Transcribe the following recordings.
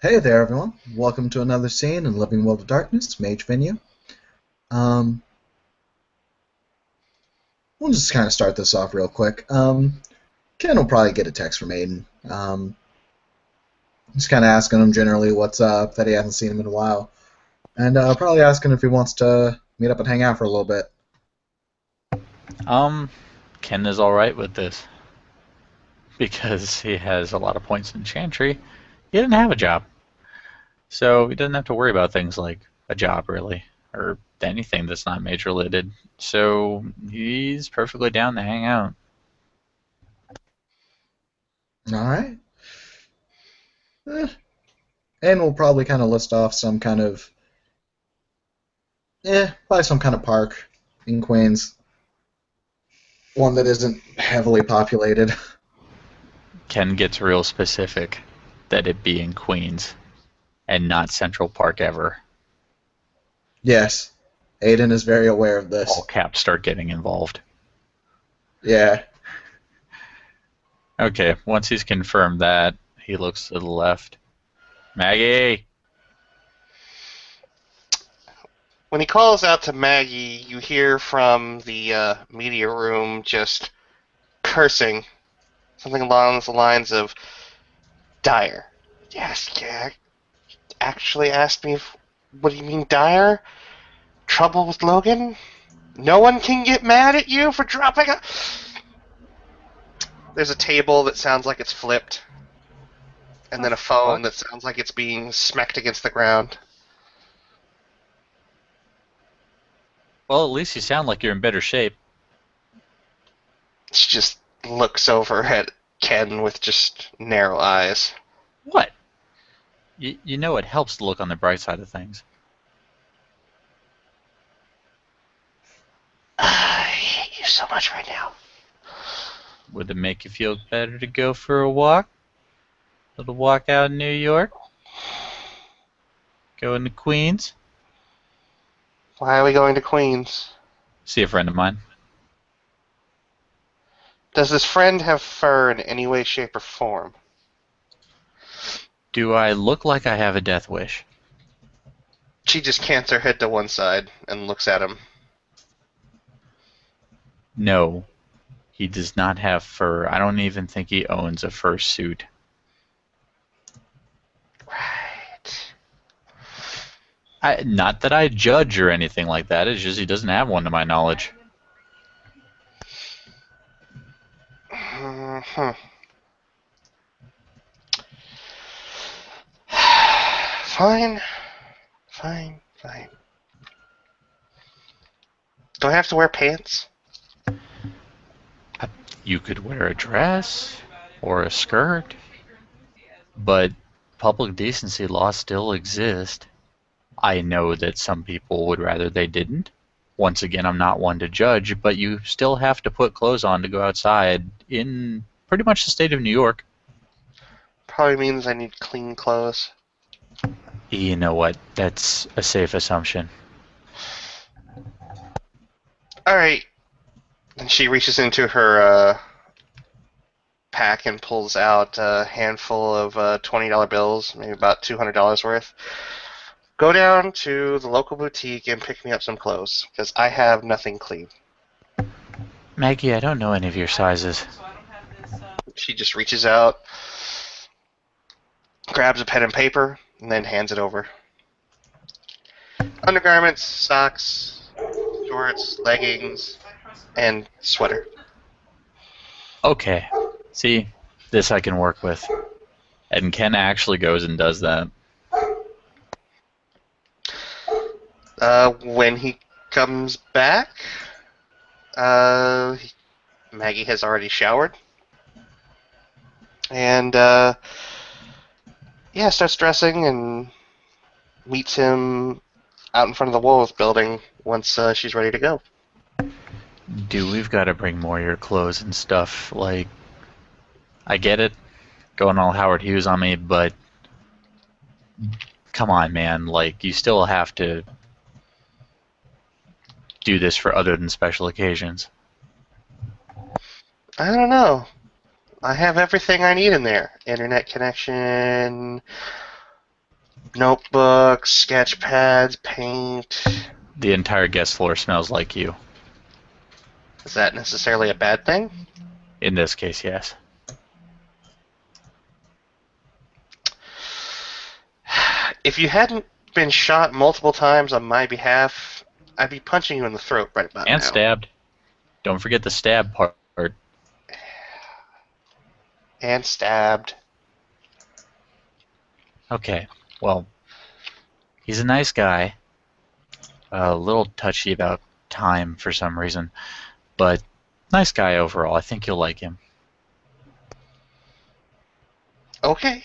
Hey there, everyone. Welcome to another scene in Living World of Darkness, Mage Venue. Um, we'll just kind of start this off real quick. Ken will probably get a text from Aiden. Just kind of asking him generally what's up, that he hasn't seen him in a while, and probably asking if he wants to meet up and hang out for a little bit. Um, Ken is alright with this because he has a lot of points in Chantry. He didn't have a job, so he doesn't have to worry about things like a job, really, or anything that's not mage related. So he's perfectly down to hang out. All right. Eh. And we'll probably kind of list off some kind of, probably some kind of park in Queens, one that isn't heavily populated. Ken gets real specific that it be in Queens and not Central Park ever. Yes, Aiden is very aware of All this. caps start getting involved. Yeah. Okay, once he's confirmed that, he looks to the left. Maggie! When he calls out to Maggie, you hear from the media room just cursing, something along the lines of "Dyer." Yes, yeah. Actually asked me, what do you mean, Dyer? Trouble with Logan? No one can get mad at you for dropping a. There's a table that sounds like it's flipped, and then a phone Fuck. that sounds like it's being smacked against the ground. Well, at least you sound like you're in better shape. She just looks over at Ken with just narrow eyes. What? You know it helps to look on the bright side of things. I hate you so much right now. Would it make you feel better to go for a walk? A little walk out in New York? Go into Queens? Why are we going to Queens? See a friend of mine. Does this friend have fur in any way, shape, or form? Do I look like I have a death wish? She just cants her head to one side and looks at him. No, he does not have fur. I don't even think he owns a fur suit. Right. Not that I judge or anything like that. It's just he doesn't have one to my knowledge. Mhm. Fine. Fine. Fine. Do I have to wear pants? You could wear a dress or a skirt, but public decency laws still exist. I know that some people would rather they didn't. Once again, I'm not one to judge, but you still have to put clothes on to go outside in pretty much the state of New York. Probably means I need clean clothes. You know what? That's a safe assumption. Alright. And she reaches into her pack and pulls out a handful of $20 bills, maybe about $200 worth. Go down to the local boutique and pick me up some clothes, because I have nothing clean. Maggie, I don't know any of your sizes. She just reaches out, grabs a pen and paper, and then hands it over. Undergarments, socks, shorts, leggings, and sweater. Okay. See, this I can work with. And Ken actually goes and does that. When he comes back, uh, Maggie has already showered. And, yeah, starts dressing and meets him out in front of the Woolworth building once she's ready to go. Dude, we've got to bring more of your clothes and stuff. Like, I get it, going all Howard Hughes on me, but come on, man. Like, you still have to do this for other than special occasions. I don't know. I have everything I need in there. Internet connection, Notebooks, sketch pads, paint. The entire guest floor smells like you. Is that necessarily a bad thing? In this case, yes. If you hadn't been shot multiple times on my behalf, I'd be punching you in the throat right about And now. stabbed. Don't forget the stab part. And stabbed. Okay, well, he's a nice guy. A little touchy about time for some reason, but nice guy overall. I think you'll like him. Okay.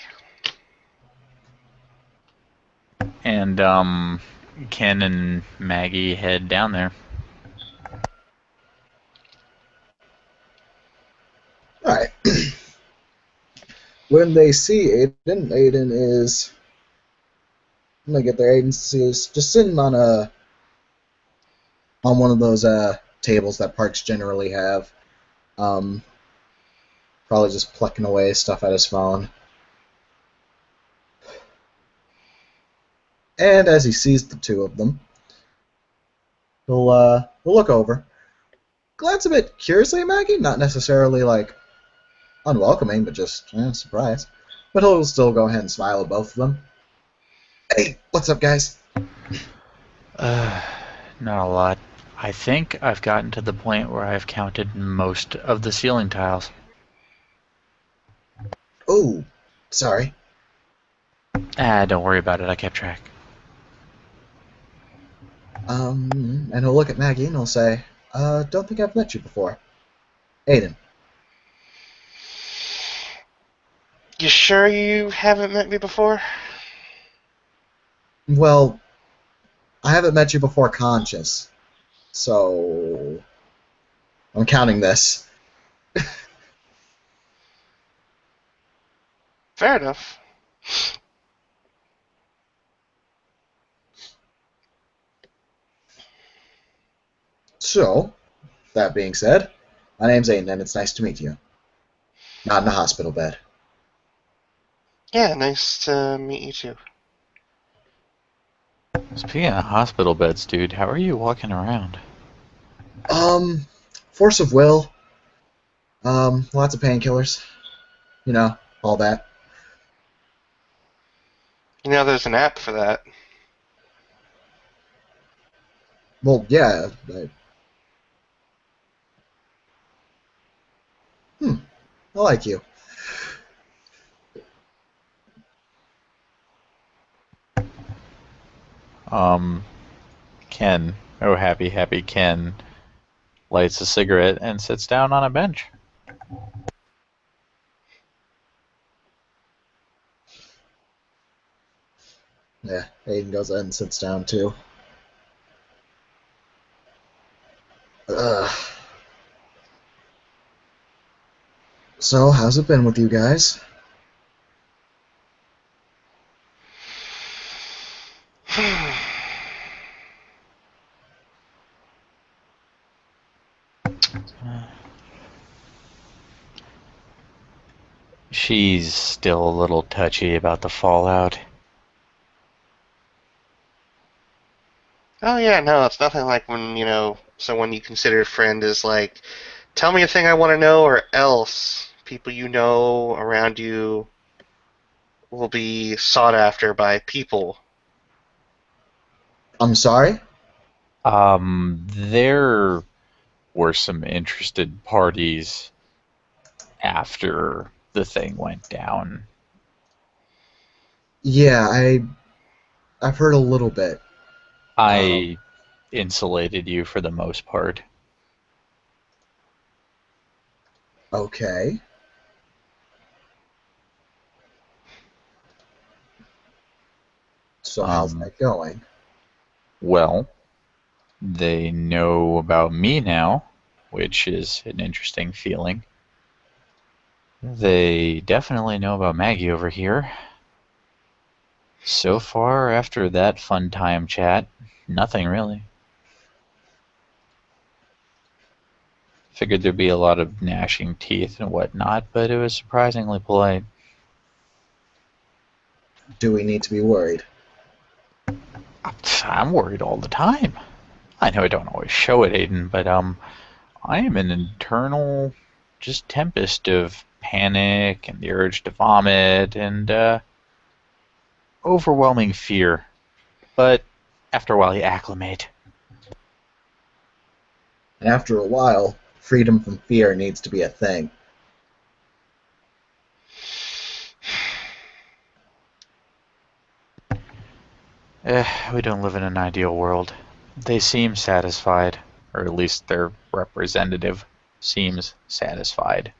And Ken and Maggie head down there. All right. When they see Aiden is. When they get there, Aiden is just sitting on one of those tables that parks generally have. Um, Probably just plucking away stuff at his phone. And as he sees the two of them, he'll look over, glance a bit curiously at Maggie, not necessarily like unwelcoming, but just surprised. But he'll still go ahead and smile at both of them. Hey, what's up, guys? Not a lot. I think I've gotten to the point where I've counted most of the ceiling tiles. Oh, sorry. Don't worry about it. I kept track. And he'll look at Maggie and he'll say, don't think I've met you before. Aiden. You sure you haven't met me before? Well, I haven't met you before conscious, so I'm counting this. Fair enough. So, that being said, my name's Aiden and it's nice to meet you. Not in a hospital bed. Yeah, nice to meet you too. Speaking of hospital beds, dude, how are you walking around? Force of will. Lots of painkillers. You know, all that. You know, there's an app for that. Well, yeah. I like you. Um, Ken, oh happy, happy Ken, lights a cigarette and sits down on a bench. Yeah, Aiden goes ahead and sits down too. Ugh. So, how's it been with you guys? She's still a little touchy about the fallout. Oh yeah, no, it's nothing like when, someone you consider a friend is like, tell me a thing I want to know or else people you know around you will be sought after by people. I'm sorry? There were some interested parties after the thing went down. Yeah, I've heard a little bit. I insulated you for the most part. Okay. So how's that going? Well, they know about me now, which is an interesting feeling. They definitely know about Maggie over here. So far, after that fun time chat, nothing really. Figured there'd be a lot of gnashing teeth and whatnot, but it was surprisingly polite. Do we need to be worried? I'm worried all the time. I know I don't always show it, Aiden, but I am an internal just tempest of panic and the urge to vomit and overwhelming fear. But after a while, you acclimate. And after a while, freedom from fear needs to be a thing. We don't live in an ideal world. They seem satisfied, or at least their representative seems satisfied.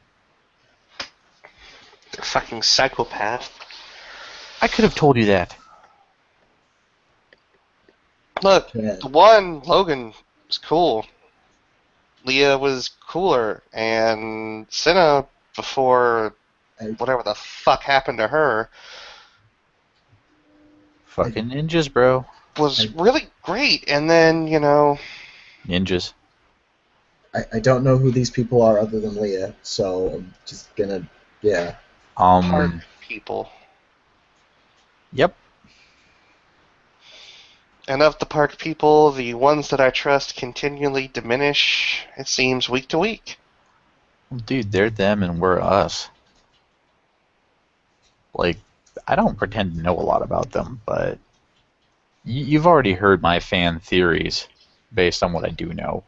They're fucking psychopath. I could have told you that. Look, Yeah. the one, Logan, was cool. Leah was cooler, and Cinna, before whatever the fuck happened to her, Fucking ninjas, bro. was really great. And then, Ninjas. I don't know who these people are other than Leah, so I'm just gonna, yeah. park people. Yep. And of the park people, the ones that I trust continually diminish, it seems, week to week. Dude, they're them and we're us. Like, I don't pretend to know a lot about them, but you've already heard my fan theories based on what I do know.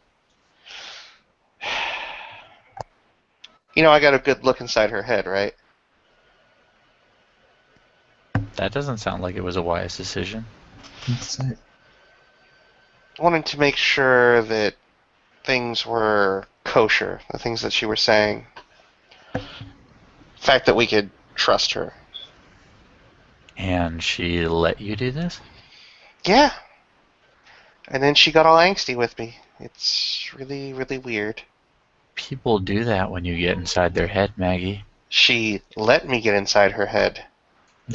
I got a good look inside her head, right? That doesn't sound like it was a wise decision. I Wanted to make sure that things were kosher, the things that she was saying. The fact that we could trust her. And she let you do this? Yeah. And then she got all angsty with me. It's really, really weird. People do that when you get inside their head, Maggie. She let me get inside her head.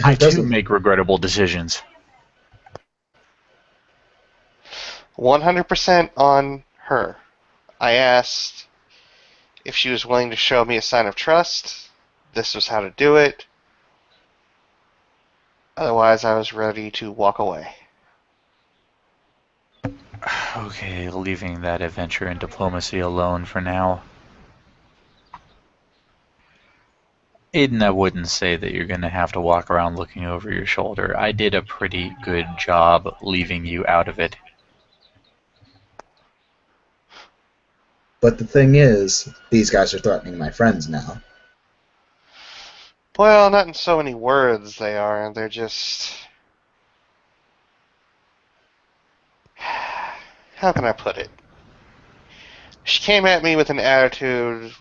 I It too doesn't. make regrettable decisions. 100% on her. I asked if she was willing to show me a sign of trust. This was how to do it. Otherwise, I was ready to walk away. Okay, leaving that adventure in diplomacy alone for now. Aiden, I wouldn't say that you're going to have to walk around looking over your shoulder. I did a pretty good job leaving you out of it. But the thing is, these guys are threatening my friends now. Well, not in so many words they are. They're just... How can I put it? She came at me with an attitude,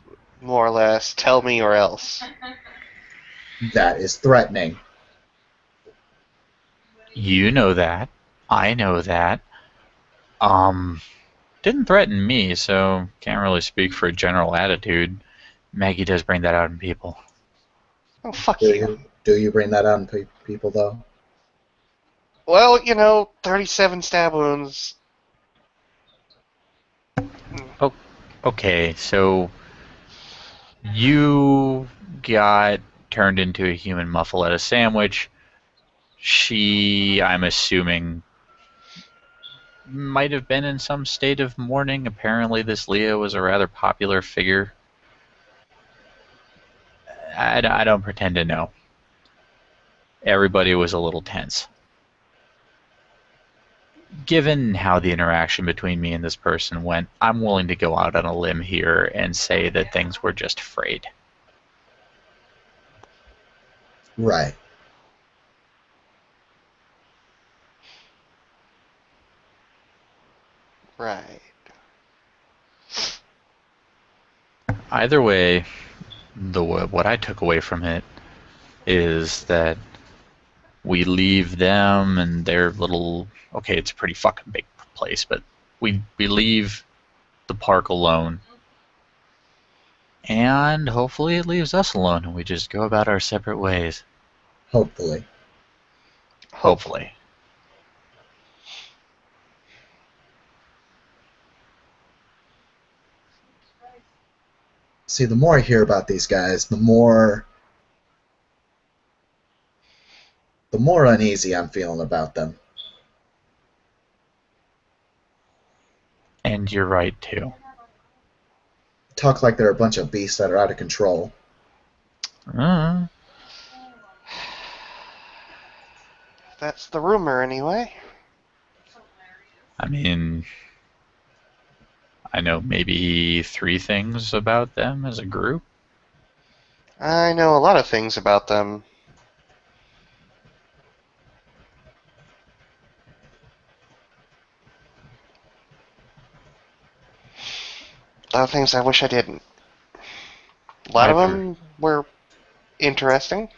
more or less, tell me or else. That is threatening. You know that. I know that. Didn't threaten me, so can't really speak for a general attitude. Maggie does bring that out in people. Oh, fuck Do you. you bring that on people, though? Well, 37 stab wounds. Okay, so you got turned into a human muffaletta sandwich. She, I'm assuming, might have been in some state of mourning. Apparently, this Leah was a rather popular figure. I don't pretend to know. Everybody was a little tense. Given how the interaction between me and this person went, I'm willing to go out on a limb here and say that things were just frayed. Right. Right. Either way, what I took away from it is that we leave them and their little... Okay, it's a pretty fucking big place, but we leave the park alone. And hopefully it leaves us alone and we just go about our separate ways. Hopefully. Hopefully. See, the more I hear about these guys, the more uneasy I'm feeling about them. And you're right, too. Talk like they're a bunch of beasts that are out of control. Uh, That's the rumor, anyway. I mean, I know maybe 3 things about them as a group. I know a lot of things about them. A lot of things I wish I didn't. A lot of Either. them were interesting.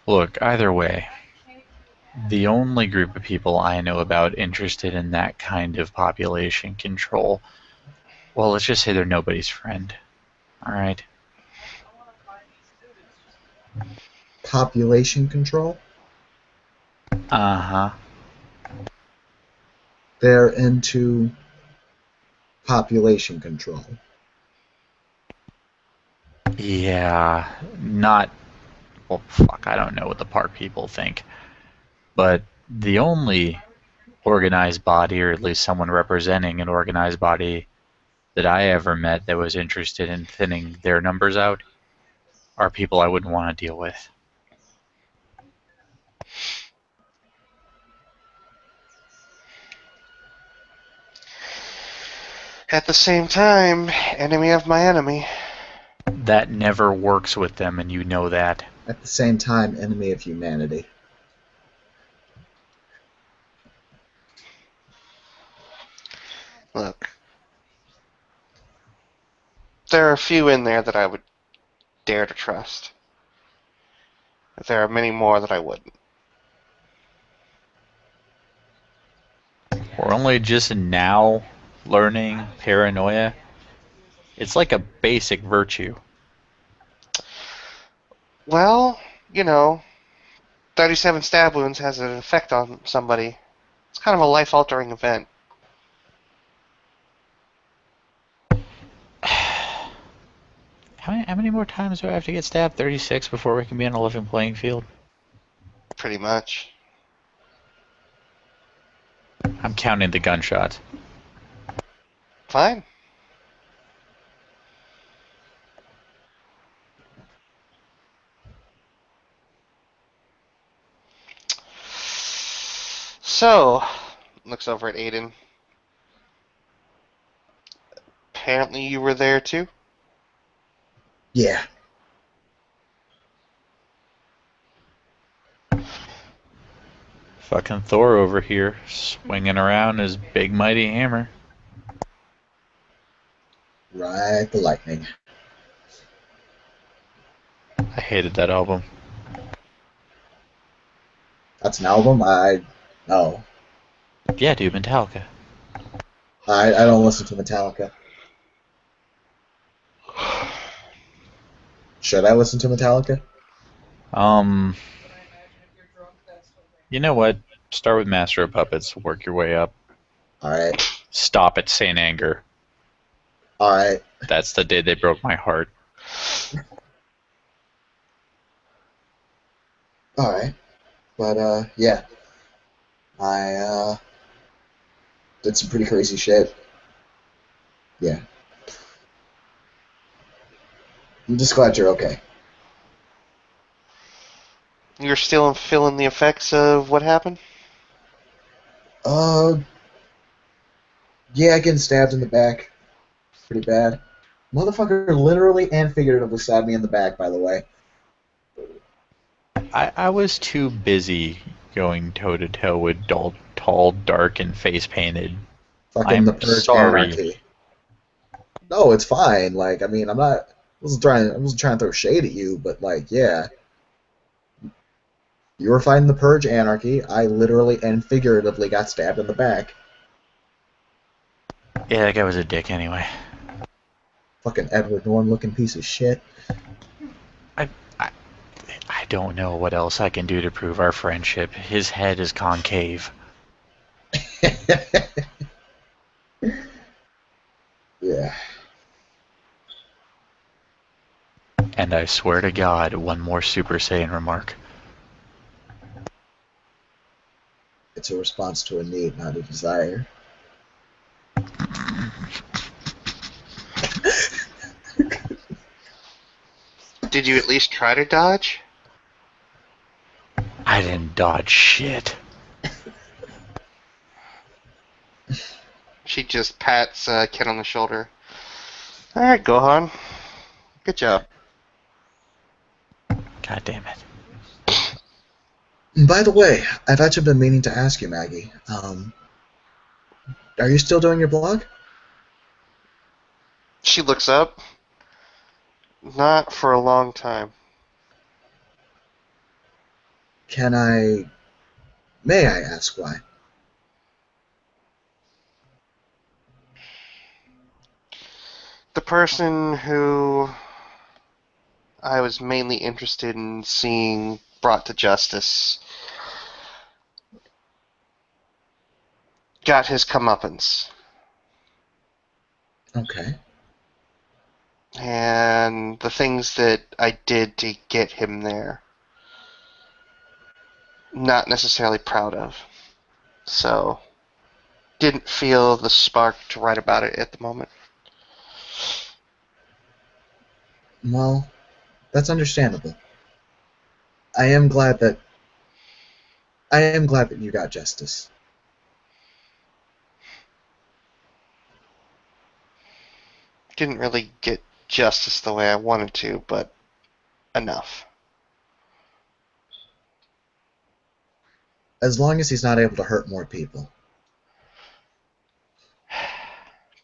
Look, either way, the only group of people I know about interested in that kind of population control, well, let's just say they're nobody's friend. Alright? Population control? Uh-huh. They're into population control. Yeah, not... Well, fuck, I don't know what the park people think. But the only organized body, or at least someone representing an organized body that I ever met that was interested in thinning their numbers out, are people I wouldn't want to deal with. At the same time, enemy of my enemy. That never works with them, and you know that. At the same time, enemy of humanity. Look, there are a few in there that I would dare to trust. But there are many more that I wouldn't. We're only just now learning paranoia. It's like a basic virtue. Well, 37 stab wounds has an effect on somebody. It's kind of a life-altering event. How many more times do I have to get stabbed? 36 before we can be on a living playing field? Pretty much. I'm counting the gunshots. Fine. So, looks over at Aiden. Apparently you were there too? Yeah. Fucking Thor over here, swinging around his big mighty hammer. Ride the lightning. I hated that album. That's an album? No. Yeah, dude, Metallica. I don't listen to Metallica. Should I listen to Metallica? You know what? Start with Master of Puppets, work your way up. Alright. Stop at Saint Anger. Alright. That's the day they broke my heart. Alright. But, yeah. I, did some pretty crazy shit. Yeah. I'm just glad you're okay. You're still feeling the effects of what happened? Uh, yeah, getting stabbed in the back. Pretty bad. Motherfucker literally and figuratively stabbed me in the back, by the way. I was too busy going toe to toe with tall, dark, and face painted. Fucking the I'm Purge sorry. Anarchy. No, it's fine. Like, I mean, I wasn't trying to throw shade at you, but like, yeah. You were fighting the Purge Anarchy. I literally and figuratively got stabbed in the back. Yeah, that guy was a dick anyway. Fucking Edward Norton looking piece of shit. I don't know what else I can do to prove our friendship. His head is concave. Yeah. And I swear to God, one more Super Saiyan remark. It's a response to a need, not a desire. Did you at least try to dodge? I didn't dodge shit. She just pats Ken on the shoulder. All right, Gohan. Good job. God damn it. And by the way, I've actually been meaning to ask you, Maggie. Are you still doing your blog? She looks up. Not for a long time. May I ask why? The person who I was mainly interested in seeing brought to justice got his comeuppance. Okay. And the things that I did to get him there, not necessarily proud of. So, didn't feel the spark to write about it at the moment. Well, that's understandable. I am glad that you got justice. Didn't really get justice the way I wanted to, but enough. As long as he's not able to hurt more people.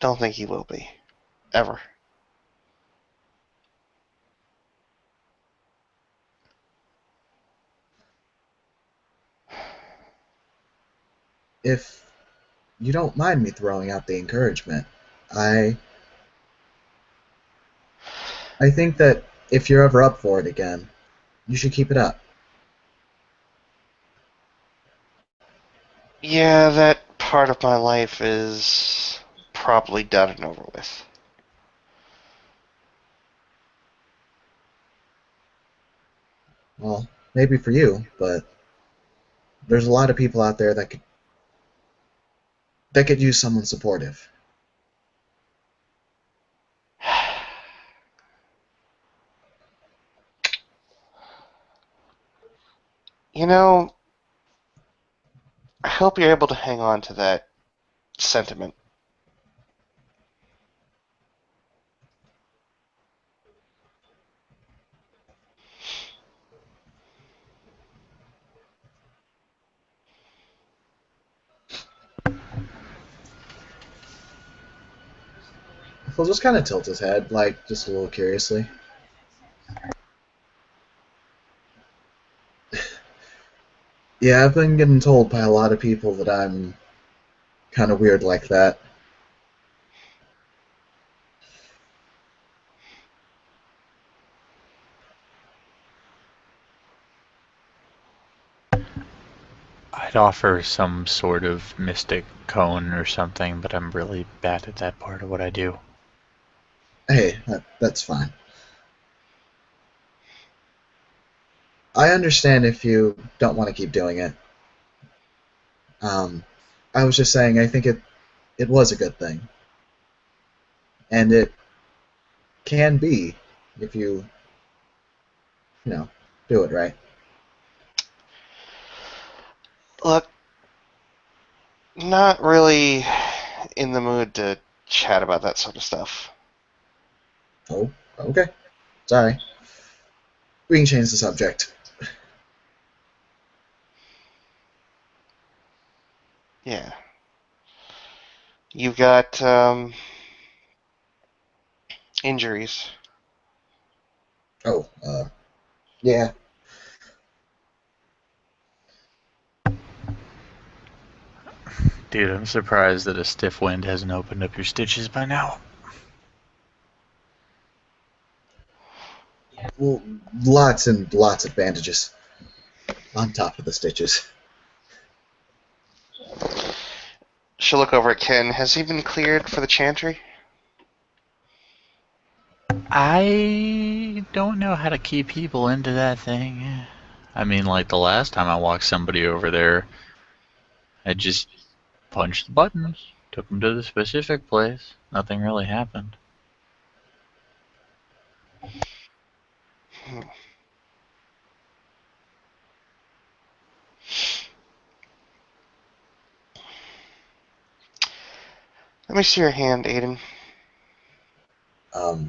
Don't think he will be. Ever. If you don't mind me throwing out the encouragement, I think that if you're ever up for it again, you should keep it up. Yeah, that part of my life is probably done and over with. Well, maybe for you, but there's a lot of people out there that could use someone supportive. You know, I hope you're able to hang on to that sentiment. He'll just kind of tilt his head, like, just a little curiously. Yeah, I've been getting told by a lot of people that I'm kind of weird like that. I'd offer some sort of mystic cone or something, but I'm really bad at that part of what I do. Hey, that's fine. I understand if you don't want to keep doing it. Um, I was just saying I think it was a good thing, and it can be if you do it right. Look, not really in the mood to chat about that sort of stuff. Oh, okay. Sorry. We can change the subject. Yeah. You've got injuries. Oh, yeah. Dude, I'm surprised that a stiff wind hasn't opened up your stitches by now. Well, lots and lots of bandages on top of the stitches. She'll look over at Ken. Has he been cleared for the chantry? I don't know how to keep people into that thing. I mean, like the last time I walked somebody over there, I just punched the buttons, took him to the specific place. Nothing really happened. Let me see your hand, Aiden. Oh,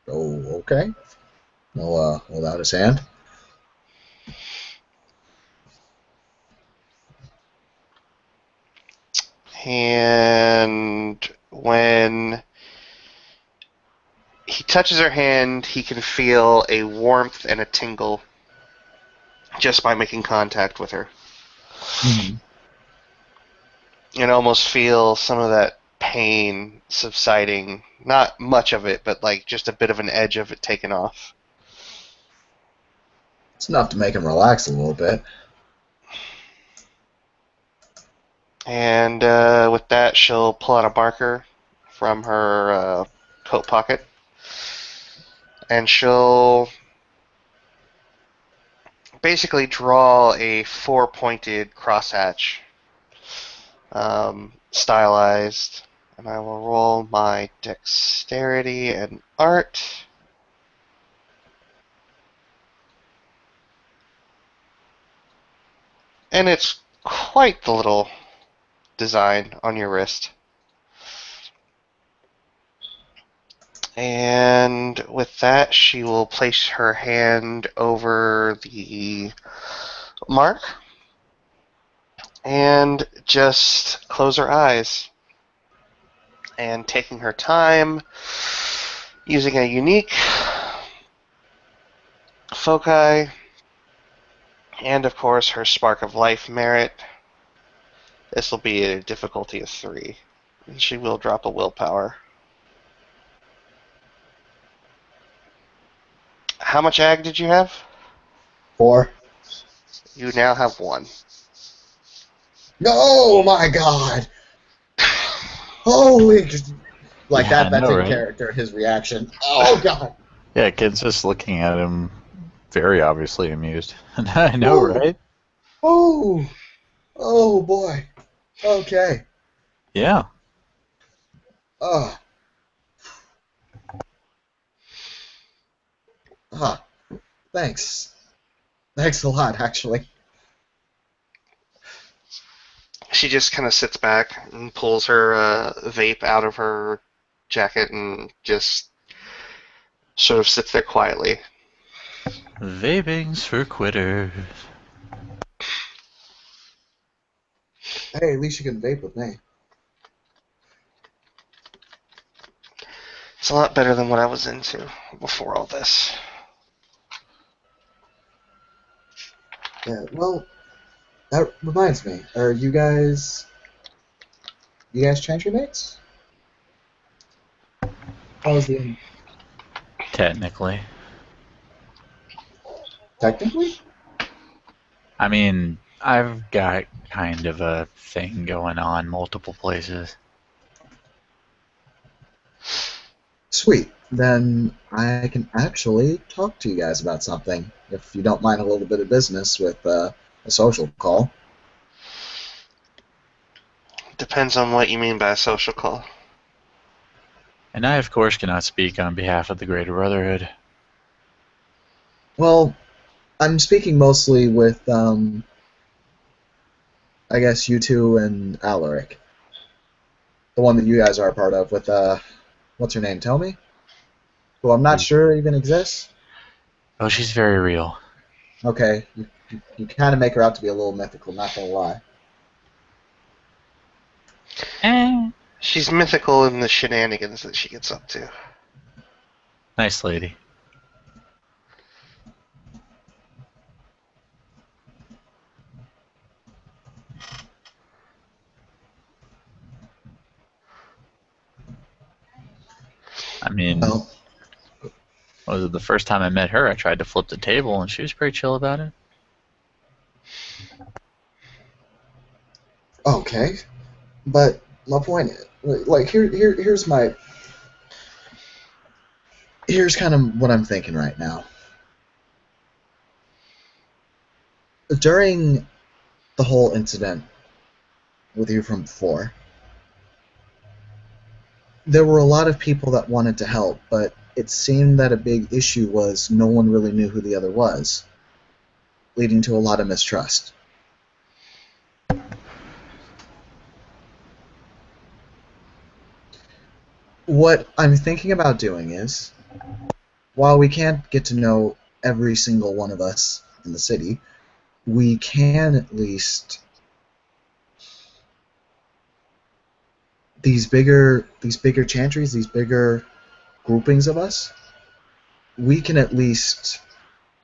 okay. He'll hold out his hand. And when he touches her hand, he can feel a warmth and a tingle just by making contact with her. Mm-hmm. And almost feel some of that pain subsiding. Not much of it, but like just a bit of an edge of it taken off. It's enough to make him relax a little bit. And with that, she'll pull out a marker from her coat pocket. And she'll basically draw a four-pointed crosshatch, stylized. And I will roll my dexterity and art. And it's quite the little design on your wrist. And with that, she will place her hand over the mark and just close her eyes. And taking her time, using a unique foci, and of course her spark of life merit. This will be a difficulty of 3. And she will drop a willpower. How much ag did you have? 4. You now have 1. Oh my God! Holy! Like Yeah, I that's know, in right? character. His reaction. Oh God! Yeah, kid's just looking at him, very obviously amused. I know, Oh! right? Oh! Oh boy! Okay. Yeah. Oh. Ah. Thanks. Thanks a lot, actually. She just kind of sits back and pulls her vape out of her jacket and just sort of sits there quietly. Vaping's for quitters. Hey, at least you can vape with me. It's a lot better than what I was into before all this. Yeah. Well, that reminds me. Are you guys? You guys change your mates? How was the Technically. technically? I mean, I've got kind of a thing going on multiple places. Sweet. Then I can actually talk to you guys about something, if you don't mind a little bit of business with a social call. Depends on what you mean by a social call. And I, of course, cannot speak on behalf of the Greater Brotherhood. Well, I'm speaking mostly with, I guess you two and Alaric. The one that you guys are a part of with, what's her name, Tommy? Who I'm not sure even exists. Oh, she's very real. Okay, you kind of make her out to be a little mythical, not gonna lie. Eh. She's mythical in the shenanigans that she gets up to. Nice lady. I mean, Well, was it the first time I met her? I tried to flip the table, and she was pretty chill about it. okay, but my point is, like, here's kind of what I'm thinking right now. During the whole incident with you from before. There were a lot of people that wanted to help, but it seemed that a big issue was no one really knew who the other was, leading to a lot of mistrust. What I'm thinking about doing is, while we can't get to know every single one of us in the city, we can at least these bigger chantries, these bigger groupings of us, we can at least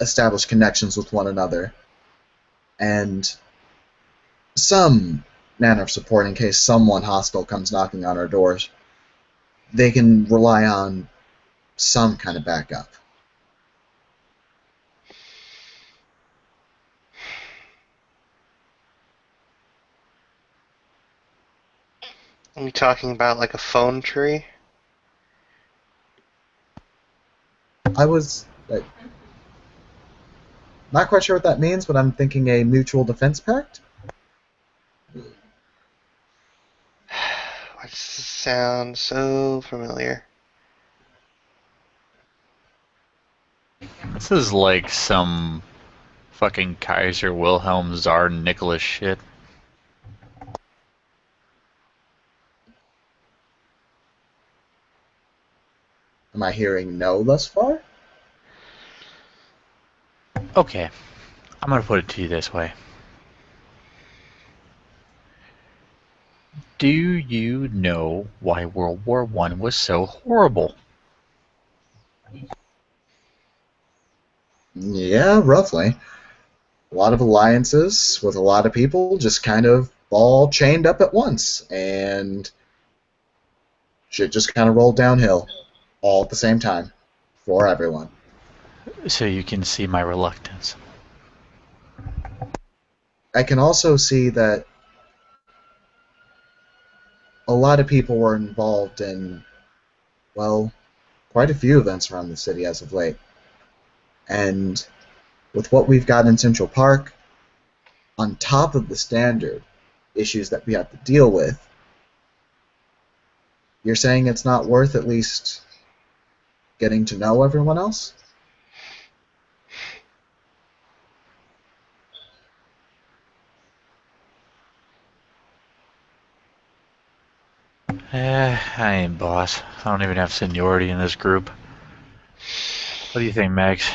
establish connections with one another and some manner of support in case someone hostile comes knocking on our doors. They can rely on some kind of backup. Are we talking about like a phone tree? I was not quite sure what that means, but I'm thinking a mutual defense pact. Why does this sound so familiar? This is like some fucking Kaiser Wilhelm Tsar Nicholas shit. Am I hearing no thus far? Okay, I'm gonna put it to you this way. Do you know why World War I was so horrible? Yeah, roughly. A lot of alliances with a lot of people just kind of all chained up at once, and shit just kind of rolled downhill all at the same time for everyone. So you can see my reluctance. I can also see that a lot of people were involved in, well, quite a few events around the city as of late. And with what we've got in Central Park, on top of the standard issues that we have to deal with, you're saying it's not worth at least getting to know everyone else? I ain't boss. I don't even have seniority in this group. What do you think, Max?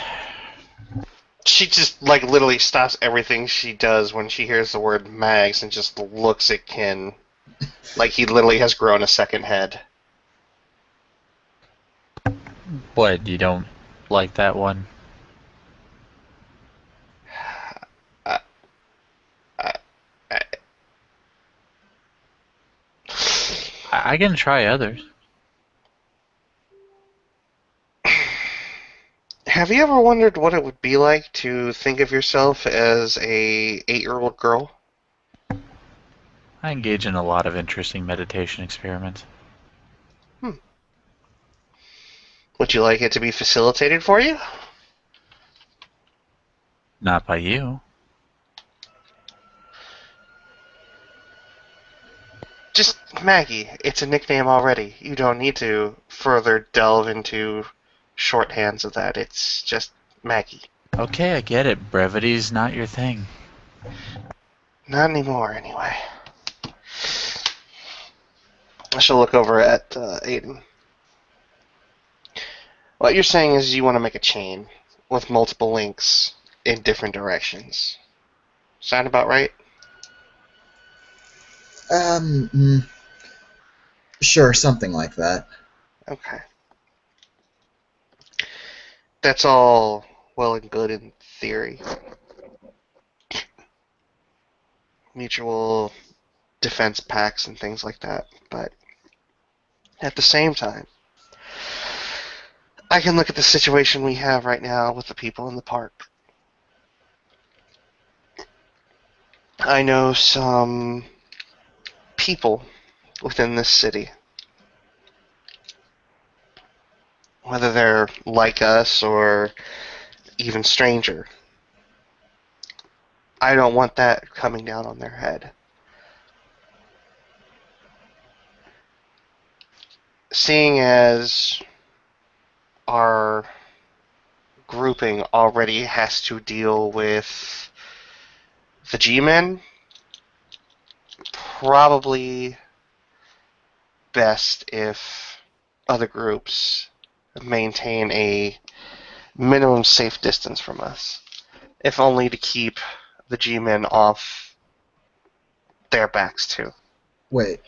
She just like literally stops everything she does when she hears the word Mags and just looks at Ken like he literally has grown a second head. What, you don't like that one? I, I, I, I can try others. have you ever wondered what it would be like to think of yourself as a 8-year-old girl? I engage in a lot of interesting meditation experiments. Would you like it to be facilitated for you? Not by you. Just Maggie. It's a nickname already. You don't need to further delve into shorthands of that. It's just Maggie. Okay, I get it. Brevity's not your thing. Not anymore, anyway. I shall look over at Aiden. What you're saying is you want to make a chain with multiple links in different directions. Sound about right? Um, mm, sure, something like that. Okay. That's all well and good in theory. Mutual defense pacts and things like that. But at the same time, I can look at the situation we have right now with the people in the park. I know some people within this city, whether they're like us or even stranger. I don't want that coming down on their head. seeing as our grouping already has to deal with the G-Men, probably best if other groups maintain a minimum safe distance from us, if only to keep the G-Men off their backs too. Wait.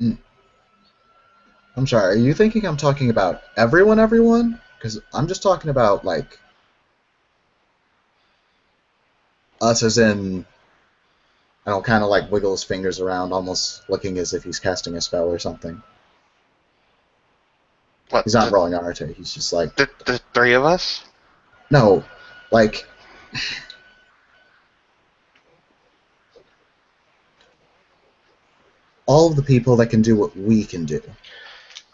Mm, I'm sorry. Are you thinking I'm talking about everyone? Because I'm just talking about, like, us as in, I don't kind of like wiggle his fingers around, almost looking as if he's casting a spell or something. What, He's not rolling Arte. He's just like, the three of us? no, like, all of the people that can do what we can do.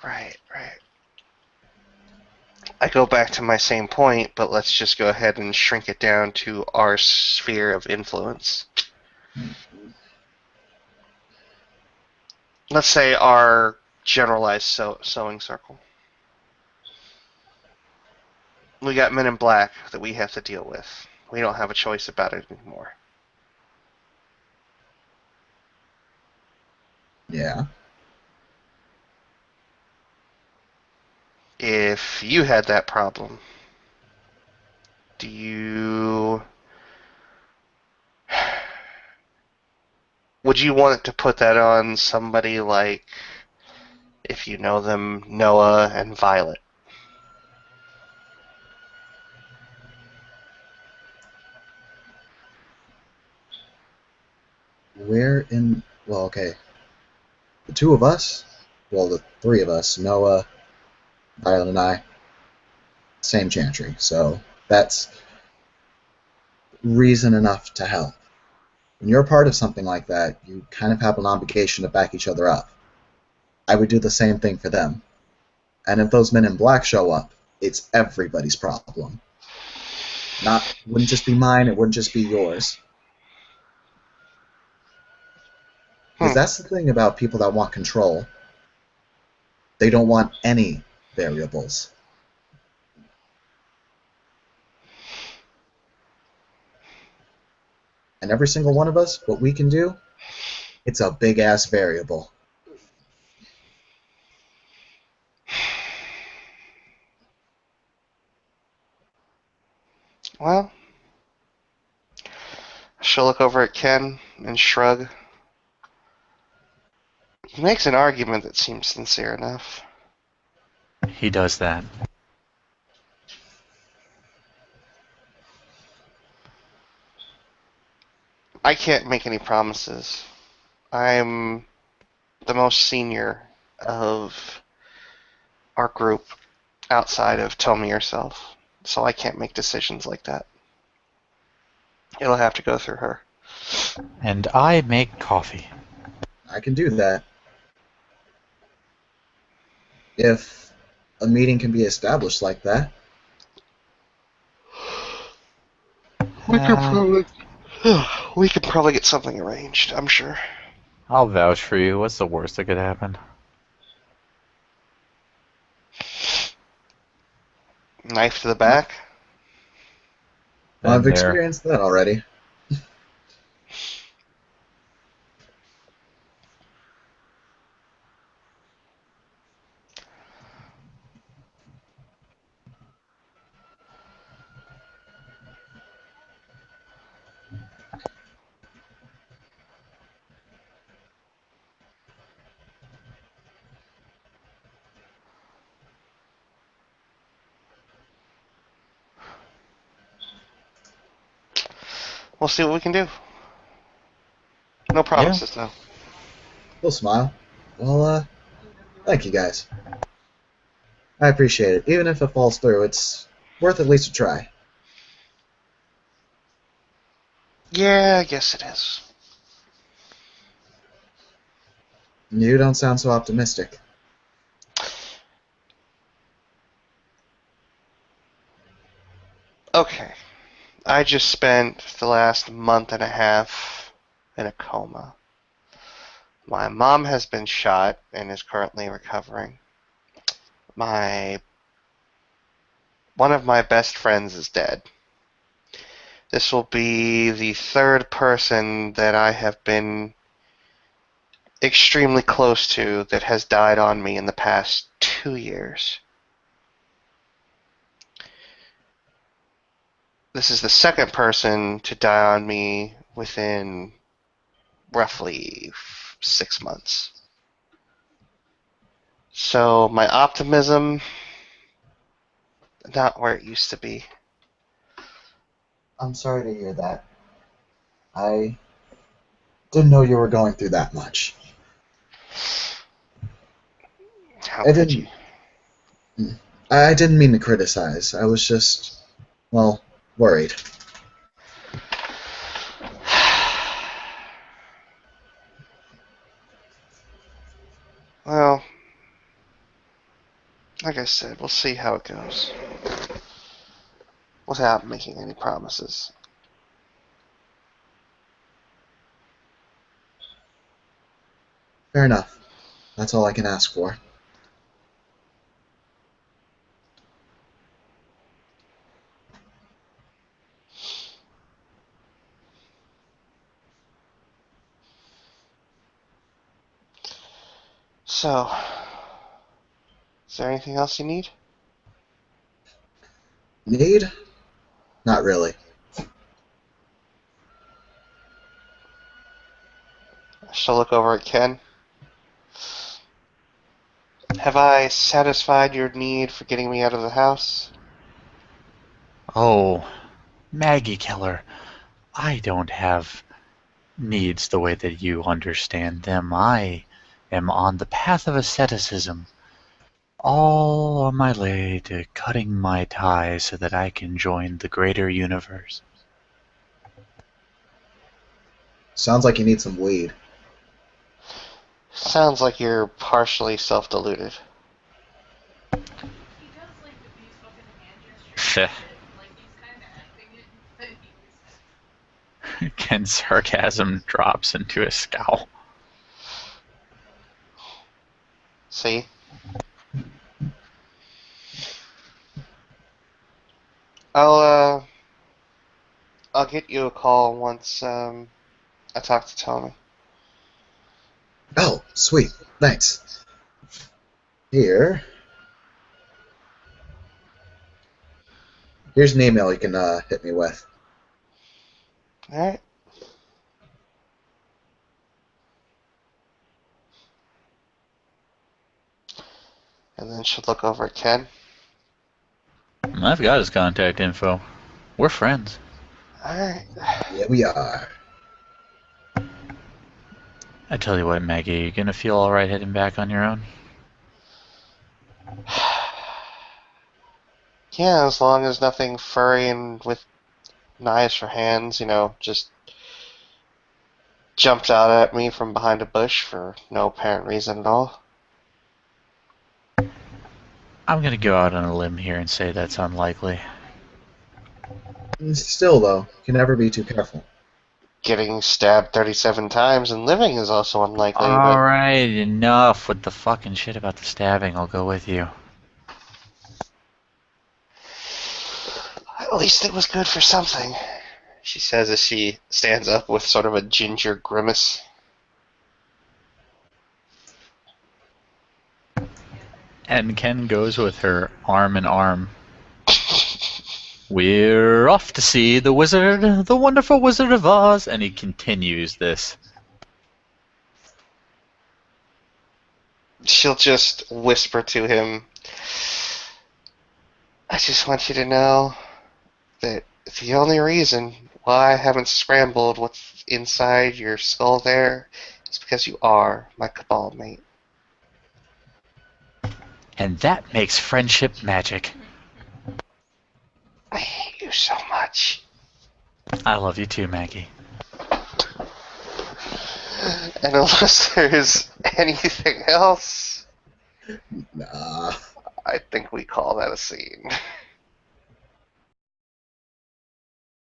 Right. I go back to my same point, but let's just go ahead and shrink it down to our sphere of influence. Let's say our generalized sewing circle. We got men in black that we have to deal with. We don't have a choice about it anymore. Yeah. If you had that problem, do you... would you want to put that on somebody like, if you know them, Noah and Violet? Where in. Well, okay. The two of us, well, the three of us, Noah, Violet, and I, same chantry. So that's reason enough to help. When you're a part of something like that, you kind of have an obligation to back each other up. I would do the same thing for them. And if those men in black show up, it's everybody's problem. Wouldn't just be mine, it wouldn't just be yours. Because that's the thing about people that want control. They don't want any variables. And every single one of us, what we can do, it's a big ass variable. Well, she'll look over at Ken and shrug. He makes an argument that seems sincere enough. He does that. I can't make any promises. I'm the most senior of our group outside of Tommy herself, so I can't make decisions like that. It'll have to go through her. And I make coffee. I can do that. If a meeting can be established like that. We could probably get something arranged, I'm sure. I'll vouch for you. What's the worst that could happen? Knife to the back? I've Been there. experienced that already. We'll see what we can do. No promises, though. He'll smile. Well, thank you guys. I appreciate it. Even if it falls through, it's worth at least a try. Yeah, I guess it is. You don't sound so optimistic. Okay. I just spent the last month and a half in a coma. My mom has been shot and is currently recovering. One of my best friends is dead. This will be the third person that I have been extremely close to that has died on me in the past 2 years. This is the second person to die on me within roughly 6 months. So my optimism, not where it used to be. I'm sorry to hear that. I didn't know you were going through that much. How I could you? didn't. I didn't mean to criticize. I was just, well, worried. Well, like I said, we'll see how it goes. Without making any promises. Fair enough. That's all I can ask for. So, is there anything else you need? Need? Not really. I shall look over at Ken. Have I satisfied your need for getting me out of the house? Oh, Maggie Killer, I don't have needs the way that you understand them. I am on the path of asceticism, all on my way to cutting my ties so that I can join the greater universe. Sounds like you need some weed. Sounds like you're partially self-deluded. Ken's sarcasm drops into a scowl. See? I'll get you a call once I talk to Tommy. Oh, sweet. Thanks. Here. Here's an email you can hit me with. Alright. And then she'll look over at Ken. I've got his contact info. We're friends. Alright. Yeah, we are. I tell you what, Maggie, you gonna feel alright heading back on your own? Yeah, as long as nothing furry and with knives for hands, just jumped out at me from behind a bush for no apparent reason at all. I'm gonna go out on a limb here and say that's unlikely. Still, though, you can never be too careful. Getting stabbed 37 times and living is also unlikely, but Alright, enough with the fucking shit about the stabbing. I'll go with you. at least it was good for something, she says as she stands up with sort of a ginger grimace. And Ken goes with her arm in arm. We're off to see the wizard, the wonderful Wizard of Oz, and he continues this. She'll just whisper to him, I just want you to know that the only reason why I haven't scrambled what's inside your skull there is because you are my cabal mate. And that makes friendship magic. I hate you so much. I love you too, Maggie. And unless there's anything else, Nah. I think we call that a scene.